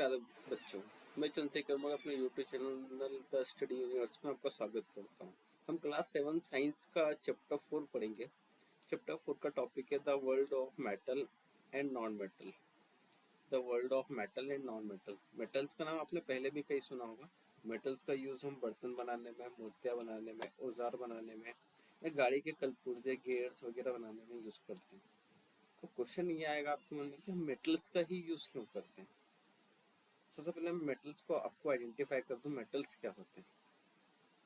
प्यारे बच्चों, मैं चंद्रशेखर वर्मा अपने YouTube channel the study universe में आपका स्वागत करता हूँ। हम क्लास 7 साइंस का चैप्टर 4 पढ़ेंगे। चैप्टर 4 का टॉपिक है the world of metal and non metal. The world of metal and non metal. Metals का नाम आपने पहले भी कहीं सुना होगा। मेटल्स का यूज़ हम बर्तन बनाने में, मूर्तियाँ बनाने में, औजार बनाने में या गाड़ी के कलपुर्जे, गियर्स वगैरह बनाने में यूज़ करते हैं। तो क्वेश्चन ये आएगा आपके मन में कि हम मेटल्स का ही यूज़ क्यों करते हैं। सबसे पहले मैं मेटल्स को आपको आइडेंटिफाई कर दूं, मेटल्स क्या होते हैं।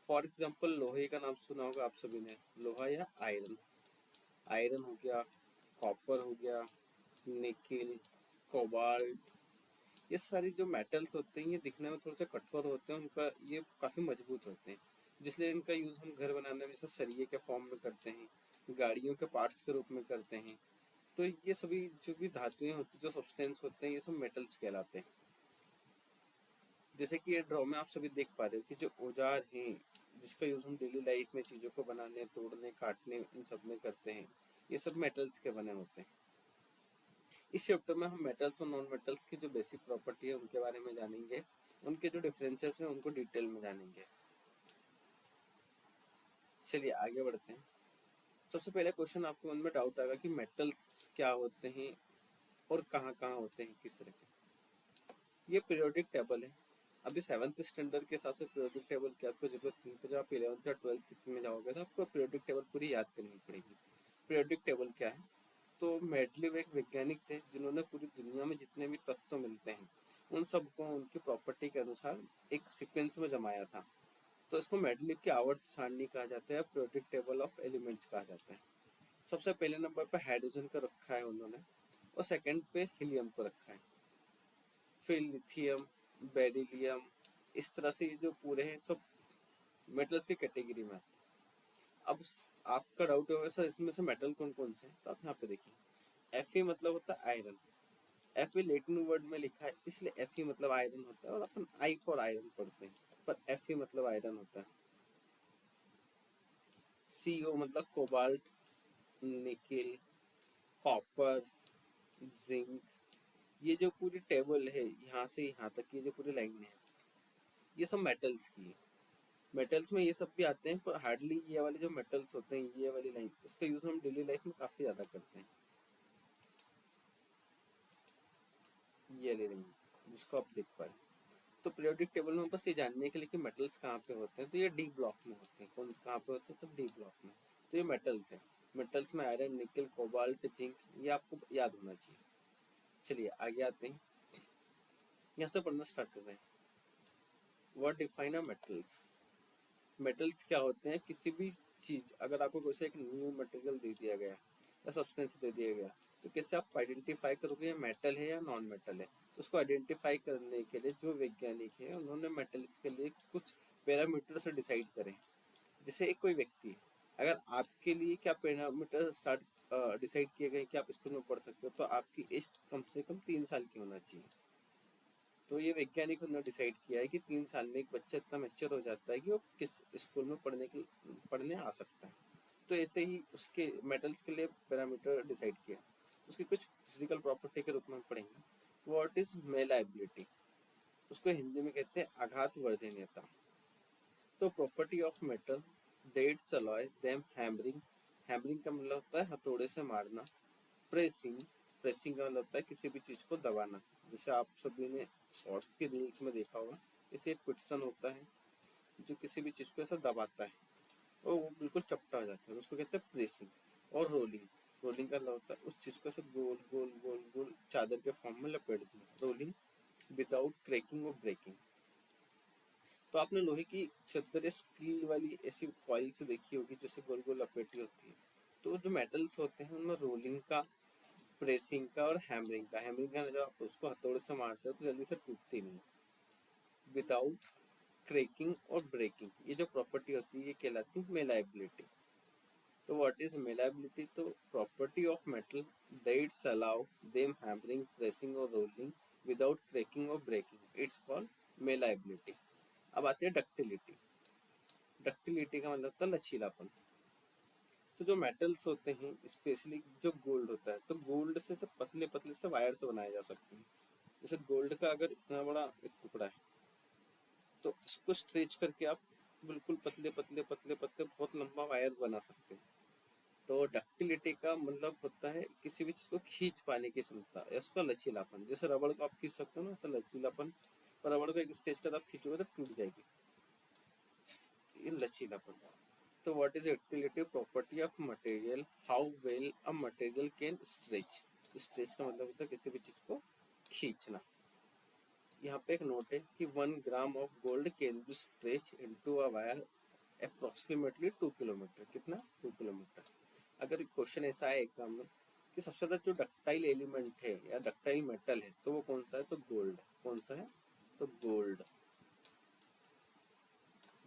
फॉर एग्जांपल लोहे का नाम सुना होगा आप सभी ने, लोहा या आयरन। आयरन हो गया, कॉपर हो गया, निकिल, कोबाल्ट। ये सारी जो मेटल्स होते हैं ये दिखने में थोड़े से कठोर होते हैं, उनका ये काफ़ी मजबूत होते हैं, जिसलिए इनका यूज़ हम घर बनाने में जैसे सरिये के फॉर्म में करते हैं, गाड़ियों के पार्ट्स के रूप में करते हैं। तो ये सभी जो भी धातुएं होती हैं, जो सब्सटेंस होते हैं, ये सब मेटल्स कहलाते हैं। जैसे कि ये ड्रॉ में आप सभी देख पा रहे हो कि जो औजार हैं जिसका यूज हम डेली लाइफ में चीज़ों को बनाने, तोड़ने, काटने, इन सब में करते हैं, ये सब मेटल्स के बने होते हैं। इस चैप्टर में हम मेटल्स और नॉन मेटल्स की जो बेसिक प्रॉपर्टी है उनके बारे में जानेंगे, उनके जो डिफरेंसेस हैं उनको डिटेल में जानेंगे। चलिए आगे बढ़ते हैं। सबसे पहले क्वेश्चन आपके मन में डाउट आएगा कि मेटल्स क्या होते हैं और कहाँ कहाँ होते हैं, किस तरह के। ये पीरियोडिक टेबल है। अभी 7th स्टैंडर्ड के हिसाब से पीरियोडिक टेबल की आपको जरूरत नहीं है, जब आप 11th या 12th में जाओगे तो आपको पीरियोडिक टेबल पूरी याद करनी पड़ेगी। पीरियोडिक टेबल क्या है? तो मेंडलीव एक वैज्ञानिक थे जिन्होंने पूरी दुनिया में जितने भी तत्व मिलते हैं उन सबको उनकी प्रॉपर्टी के अनुसार एक सीक्वेंस में जमाया था। तो इसको मेंडलीव की आवर्त सारणी कहा जाता है, पीरियोडिक टेबल ऑफ एलिमेंट्स कहा जाता है। सबसे पहले नंबर पर हाइड्रोजन का रखा है उन्होंने, और सेकंड पे हीलियम को रखा है। फिर लिथियम, बेरिलियम, इस तरह से ये जो पूरे हैं सब मेटल्स की कैटेगरी में आते हैं। अब आपका डाउट होगा सर इसमें से मेटल कौन कौन से हैं, तो आप यहाँ पे देखिए। Fe मतलब होता है आयरन। Fe लैटिन वर्ड में लिखा है इसलिए Fe मतलब आयरन होता है, और अपन आई फॉर आयरन पढ़ते हैं, पर Fe मतलब आयरन होता है। Co मतलब कोबाल्ट, निकिल, कॉपर, जिंक। ये जो पूरी टेबल है यहाँ से यहाँ तक की जो पूरी लाइन है ये सब मेटल्स की है। मेटल्स में ये सब भी आते हैं, पर हार्डली ये वाले जो मेटल्स होते हैं, ये वाली लाइन, इसका यूज हम डेली लाइफ में काफी ज्यादा करते हैं। ये वाली लाइन जिसको आप देख पा रहे हैं। तो पीरियोडिक टेबल में बस ये जानने के लिए कि मेटल्स कहाँ पे होते हैं, तो ये डी ब्लॉक में होते हैं। कौन कहाँ पे होते हैं? तो डी ब्लॉक में। तो ये मेटल्स है। मेटल्स में आयरन, निकल, कोबाल्ट, जिंक, ये आपको याद होना चाहिए। चलिए आगे आते हैं, यहाँ से पढ़ना स्टार्ट कर रहे हैं। What define a metals. Metals क्या होते हैं? किसी भी चीज, अगर आपको कोई सा एक न्यू मटेरियल दे दिया गया या सब्सटेंस दे दिया गया, तो कैसे आप आइडेंटिफाई करोगे ये मेटल है या नॉन मेटल है। तो उसको आइडेंटिफाई करने के लिए जो वैज्ञानिक है उन्होंने मेटल्स के लिए कुछ पैरामीटर से डिसाइड करें। जैसे एक कोई व्यक्ति है, अगर आपके लिए क्या पैरामीटर स्टार्ट डिसाइड किए गए कि आप स्कूल में पढ़ सकते हो, तो आपकी एज कम से कम 3 साल की होना चाहिए। तो ये वैज्ञानिकों ने डिसाइड किया है कि 3 साल में एक बच्चा इतना मैच्योर हो जाता है कि वो किस स्कूल में पढ़ने आ सकता है। तो ऐसे ही उसके मेटल्स के लिए पैरामीटर डिसाइड किया। तो उसकी कुछ फिजिकल प्रॉपर्टी के रूप में हम पढ़ेंगे। What is malleability. उसको हिंदी में कहते हैं आघात वर्धनीयता। तो property of metal that's allow them hammering. Hammering का मतलब होता है हथौड़े से मारना। प्रेसिंग, प्रेसिंग का मतलब होता है किसी भी चीज को दबाना। जैसे आप सभी ने शॉर्ट्स की रील्स में देखा होगा, इसे एक पिटसन होता है जो किसी भी चीज को ऐसा दबाता है और वो बिल्कुल चपटा हो जाता है, उसको कहते हैं प्रेसिंग। और रोलिंग, रोलिंग का मतलब होता है उस चीज को ऐसे गोल गोल गोल गोल चादर के फॉर्म में लपेट देना, रोलिंग विदाउट क्रैकिंग और ब्रेकिंग। तो आपने लोहे की चादर या स्टील वाली ऐसी कॉइल से देखी होगी जैसे गोल गोल लपेटी होती है। तो जो मेटल्स होते हैं उनमें रोलिंग का, प्रेसिंग का और हैमरिंग का। हैमरिंग का जब आप उसको हथौड़े से मारते हो तो जल्दी से टूटती नहीं। विदाउट क्रैकिंग और ब्रेकिंग, ये जो प्रॉपर्टी होती है ये कहलाती है मेलाबिलिटी। तो व्हाट इज मेलाबिलिटी? तो property of metal that's allow them hammering, pressing और रोलिंग विदाउट क्रैकिंग और ब्रेकिंग, इट्स कॉल्ड मेलाबिलिटी। अब आते हैं डक्टिलिटी। डक्टिलिटी का मतलब होता है लचीलापन। तो जो मेटल्स होते हैं स्पेशली जो गोल्ड होता है, तो गोल्ड से सब पतले पतले से वायर से बनाए जा सकते हैं। जैसे गोल्ड का अगर इतना बड़ा एक टुकड़ा है तो इसको स्ट्रेच करके आप बिल्कुल पतले पतले पतले पतले बहुत लंबा वायर बना सकते हैं। तो डक्टिलिटी का मतलब होता है किसी भी चीज को खींच पाने की क्षमता या उसका लचीलापन। जैसे रबड़ को आप खींच सकते हो ना, ऐसा लचीलापन। पर रबड़ को एक स्टेज का आप खींचोगे तो टूट जाएगी, ये लचीलापन। तो what is ductility? Property of material, how well a material can stretch. Stretch का मतलब होता है किसी भी चीज को खींचना। यहाँ पे एक नोट है कि 1 gram of gold can be stretch into a wire approximately 2 kilometre. कितना? 2 किलोमीटर। अगर क्वेश्चन ऐसा है एग्जाम में कि सबसे ज्यादा जो डक्टाइल एलिमेंट है या डक्टाइल मेटल है तो वो कौन सा है? तो गोल्ड। कौन सा है? तो गोल्ड।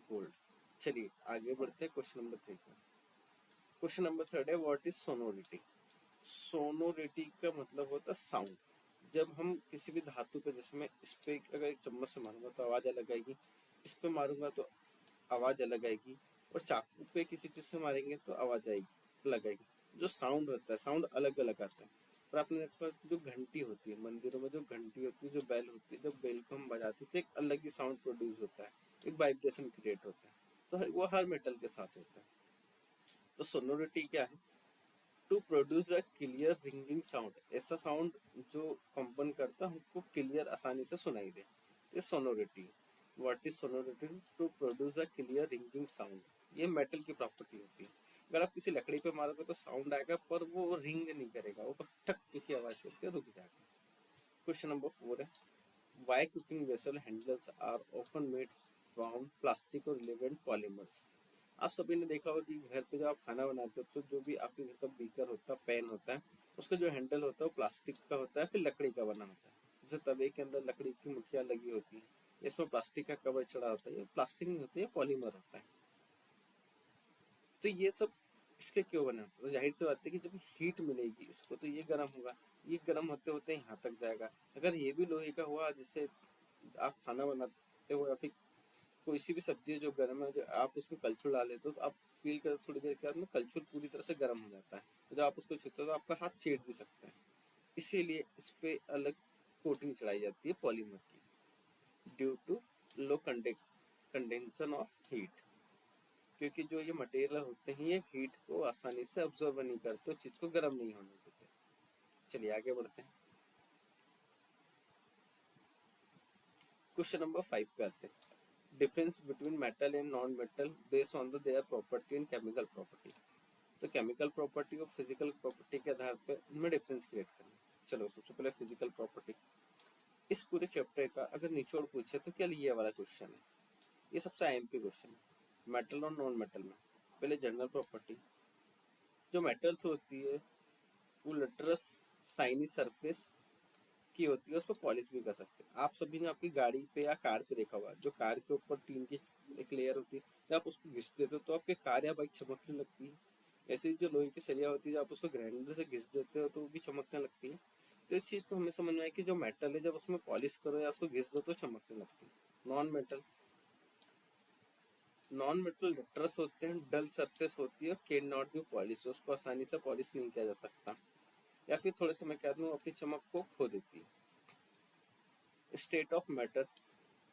गोल्ड। चलिए आगे बढ़ते हैं क्वेश्चन नंबर 3 पर। क्वेश्चन नंबर 3 है व्हाट इज सोनोरिटी? सोनोरिटी का मतलब होता है साउंड। जब हम किसी भी धातु पे, जैसे मैं इस पे अगर एक चम्मच से मारूंगा तो आवाज अलग आएगी, इस पे मारूंगा तो आवाज अलग आएगी, और चाकू पे किसी चीज से मारेंगे तो आवाज आएगी अलग आएगी। जो साउंड होता है, साउंड अलग अलग आता है। और आपने देखा जो घंटी होती है मंदिरों में, जो घंटी होती है, जो बेल होती है, जब बेल को हम बजाते हैं तो एक अलग ही साउंड प्रोड्यूस होता है, एक वाइब्रेशन क्रिएट होता है। तो वो हर मेटल के साथ होता है। तो सोनोरिटी क्या है? To produce a clear ringing sound, ऐसा साउंड जो कंपन करता है हमको क्लियर आसानी से सुनाई दे, तो sonority. What is sonority? To produce a clear ringing sound. ये मेटल की प्रॉपर्टी होती है। अगर आप किसी लकड़ी पे मारोगे तो साउंड आएगा पर वो रिंग नहीं करेगा, वो बस ठक की आवाज करके रुक जाएगा। क्वेश्चन नंबर 4 है why cooking vessel handles are often made from plastic और रिलेवेंट पॉलीमर्स। आप सभी ने देखा होगा कि घर पे जब आप खाना बनाते हो तो जो भी आपके घर का बीकर होता है, पैन होता है, उसका जो हैंडल होता है वो प्लास्टिक का होता है, फिर लकड़ी का बना होता है। जैसे तवे के अंदर लकड़ी की मुखिया लगी होती है, इसमें प्लास्टिक का कवर चढ़ा होता है, ये प्लास्टिक नहीं होता है, ये पॉलीमर होता है। तो ये सब इसके क्यों बने होते हैं? तो जाहिर सी बात है कि जब हीट मिलेगी इसको तो ये गर्म होगा, ये गर्म होते होते यहाँ तक जाएगा। अगर ये भी लोहे का हुआ जिससे आप खाना बनाते हो, या फिर कोई सी भी सब्जी है जो गर्म है, जो आप उसमें कलछुल डाल लेते हो तो आप फील कर थोड़ी देर के बाद में कलछुल पूरी तरह से गर्म हो जाता है, तो जब आप उसको छूते हो तो आपका हाथ चेट भी सकता है। इसीलिए इस पे अलग कोटिंग चढ़ाई जाती है पॉलीमर की, due to low condensation of heat. क्योंकि जो ये मटेरियल होते हैं ये हीट को आसानी से ऑब्जर्व नहीं करते, चीज को गर्म नहीं होने देते। चलिए आगे बढ़ते हैं। क्वेश्चन नंबर 5 पे आते हैं। Difference between metal and non metal based on the their property and chemical property. तो केमिकल प्रॉपर्टी और फिजिकल प्रॉपर्टी के आधार पर इनमें डिफरेंस क्रिएट करना। चलो सबसे पहले फिजिकल प्रॉपर्टी। इस पूरे चैप्टर का अगर निचोड़ पूछे तो क्या ये वाला क्वेश्चन है, ये सबसे आईएमपी क्वेश्चन है मेटल और नॉन मेटल में। पहले जनरल प्रॉपर्टी। जो मेटल्स होती है वो लटरस साइनी सरफेस की होती है, उस पर पॉलिश भी कर सकते हैं। आप सभी ने आपकी गाड़ी पे या कार पे देखा होगा, जो कार के ऊपर टीन की एक लेयर होती है, जब आप उसको घिस देते हो तो आपके कार या बाइक चमकने लगती है। ऐसे ही जो लोहे की सरिया होती है, जब आप उसको ग्राइंडर से घिस देते हो तो वो भी चमकने लगती है। तो एक चीज़ तो हमें समझ में आई कि जो मेटल है जब उसमें पॉलिश करो या उसको घिस दो तो चमकने लगती है। नॉन मेटल लटरस होते हैं, डल सरफेस होती है, कैन नॉट बी पॉलिश, उसको आसानी से पॉलिश नहीं किया जा सकता, या फिर थोड़े समय के बाद में अपनी चमक को खो देती है। State of matter.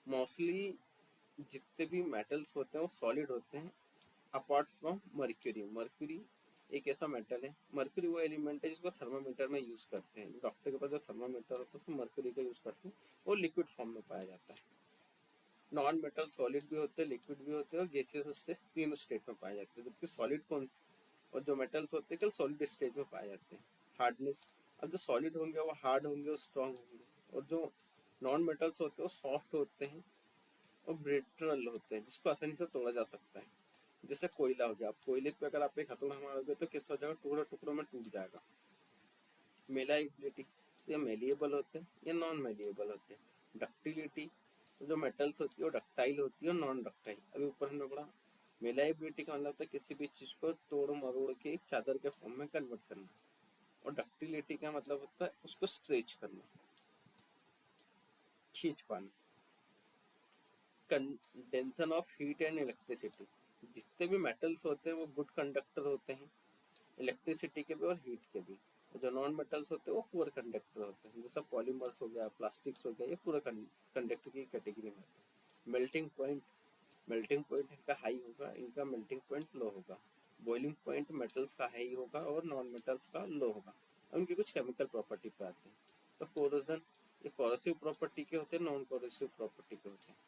मोस्टली जितने भी मेटल्स होते हैं वो सॉलिड होते हैं अपार्ट फ्रॉम मर्क्यूरी। मर्क्यूरी एक ऐसा मेटल है, मर्क्यूरी वो एलिमेंट है जिसको थर्मामीटर में यूज करते हैं। डॉक्टर के पास जो थर्मामीटर होता है उसमें मर्क्यूरी का यूज करते हैं, वो लिक्विड फॉर्म में पाया जाता है। नॉन मेटल सॉलिड भी होते हैं, लिक्विड भी होते हैं, और गैसियस स्टेज तीनों स्टेट में पाए जाते हैं। जबकि सॉलिड कौन, और जो मेटल्स होते हैं केवल सॉलिड स्टेज में पाए जाते हैं। हार्डनेस। अब जो सॉलिड होंगे वो हार्ड होंगे और स्ट्रॉन्ग होंगे, और जो नॉन मेटल्स होते हैं वो सॉफ्ट होते हैं और ब्रिटल होते हैं, जिसको आसानी से तोड़ा जा सकता है। जैसे कोयला हो गया, आप कोयले पे अगर आप एक हथौड़ा मारोगे तो कैसा हो जाएगा, टुकड़ों टुकड़ों में टूट जाएगा। मेलाइबिलिटी। तो ये मेलिएबल होते हैं या नॉन मेलिएबल होते हैं। डक्टिलिटी। तो जो मेटल्स होती है वो डक्टाइल होती है और नॉन डक्टाइल। अभी ऊपर हमने पढ़ा। मेलाइबिलिटी का मतलब होता है किसी भी चीज को तोड़ मरोड़ के एक चादर के फॉर्म में कन्वर्ट करना, और डक्टिलिटी का मतलब होता है उसको स्ट्रेच करना, खींच पाना। Condensation of heat and electricity. जितने भी मेटल्स होते हैं वो गुड कंडक्टर होते हैं, इलेक्ट्रिसिटी के भी और हीट के भी। और जो नॉन मेटल्स होते हैं वो पुअर कंडक्टर होते हैं, जैसा पॉलीमर्स हो गया, प्लास्टिक्स हो गया, ये पूरा कंडक्टर की कैटेगरी में होते हैं। मेल्टिंग पॉइंट इनका हाई होगा, इनका मेल्टिंग पॉइंट लो होगा। बॉइलिंग पॉइंट मेटल्स का हाई होगा और नॉन मेटल्स का लो होगा। उनकी कुछ केमिकल प्रॉपर्टी पे आते हैं। तो कोरोजन, ये कोरोसिव प्रॉपर्टी के होते हैं, नॉन कोरोसिव प्रॉपर्टी के होते हैं।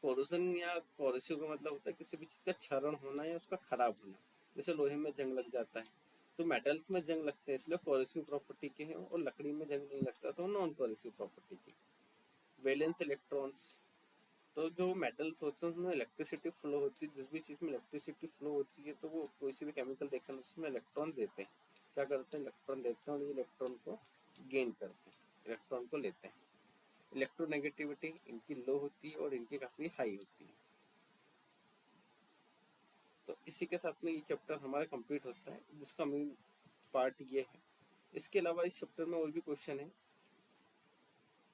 कोरोजन या कोरोसिव का मतलब होता है किसी भी चीज़ का क्षरण होना या उसका खराब होना। जैसे लोहे में जंग लग जाता है, तो मेटल्स में जंग लगते हैं इसलिए कोरोसिव प्रॉपर्टी के हैं, और लकड़ी में जंग नहीं लगता तो नॉन कोरोसिव प्रॉपर्टी के। वैलेंस इलेक्ट्रॉन्स, तो जो मेटल्स होते हैं उसमें इलेक्ट्रिसिटी फ्लो होती है, जिस भी चीज़ में इलेक्ट्रिसिटी फ्लो होती है तो वो कोई सी भी केमिकल रिएक्शन उसमें इलेक्ट्रॉन देते हैं। क्या करते हैं, इलेक्ट्रॉन देते हैं और ये इलेक्ट्रॉन को गेन करते हैं, इलेक्ट्रॉन को लेते हैं। इलेक्ट्रोनेगेटिविटी इनकी लो होती है और इनकी काफ़ी हाई होती है। तो इसी के साथ में ये चैप्टर हमारा कंप्लीट होता है, जिसका मेन पार्ट ये है। इसके अलावा इस चैप्टर में और भी क्वेश्चन है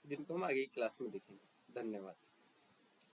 जिनको हम आगे की क्लास में देखेंगे। धन्यवाद।